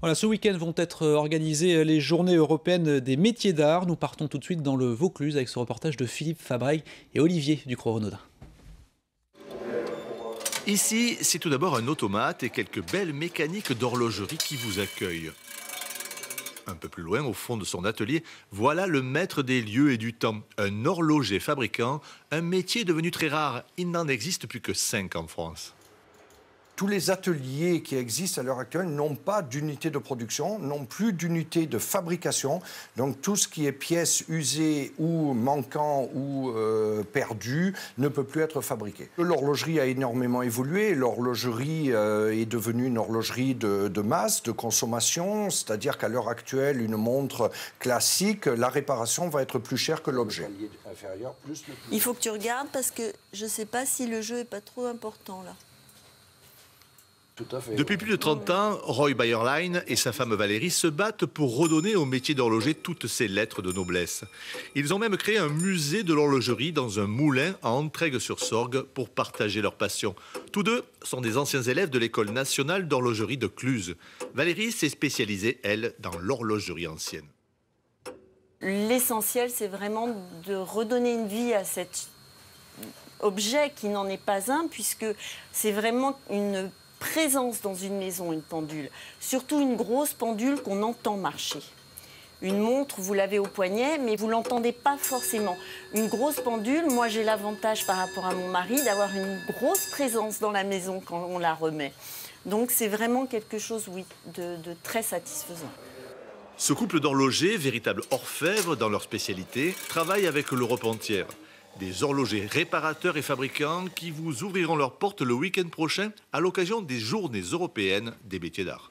Voilà, ce week-end vont être organisées les journées européennes des métiers d'art. Nous partons tout de suite dans le Vaucluse avec ce reportage de Philippe Fabreg et Olivier Ducrot-Renaudin. Ici, c'est tout d'abord un automate et quelques belles mécaniques d'horlogerie qui vous accueillent. Un peu plus loin, au fond de son atelier, voilà le maître des lieux et du temps, un horloger fabricant, un métier devenu très rare. Il n'en existe plus que 5 en France. Tous les ateliers qui existent à l'heure actuelle n'ont pas d'unité de production, n'ont plus d'unité de fabrication. Donc tout ce qui est pièces usées ou manquant ou perdues ne peut plus être fabriqué. L'horlogerie a énormément évolué. L'horlogerie est devenue une horlogerie de masse, de consommation. C'est-à-dire qu'à l'heure actuelle, une montre classique, la réparation va être plus chère que l'objet. Il faut que tu regardes parce que je ne sais pas si le jeu n'est pas trop important là. Tout à fait. Depuis plus de 30 ans, Roy Bayerlein et sa femme Valérie se battent pour redonner au métier d'horloger toutes ses lettres de noblesse. Ils ont même créé un musée de l'horlogerie dans un moulin à Entraigues-sur-Sorgue pour partager leur passion. Tous deux sont des anciens élèves de l'école nationale d'horlogerie de Cluse. Valérie s'est spécialisée, elle, dans l'horlogerie ancienne. L'essentiel, c'est vraiment de redonner une vie à cet objet qui n'en est pas un, puisque c'est vraiment une présence dans une maison, une pendule. Surtout une grosse pendule qu'on entend marcher. Une montre, vous l'avez au poignet, mais vous ne l'entendez pas forcément. Une grosse pendule, moi j'ai l'avantage par rapport à mon mari d'avoir une grosse présence dans la maison quand on la remet. Donc c'est vraiment quelque chose, oui, de très satisfaisant. Ce couple d'horlogers, véritables orfèvres dans leur spécialité, travaille avec l'Europe entière. Des horlogers réparateurs et fabricants qui vous ouvriront leurs portes le week-end prochain à l'occasion des Journées européennes des métiers d'art.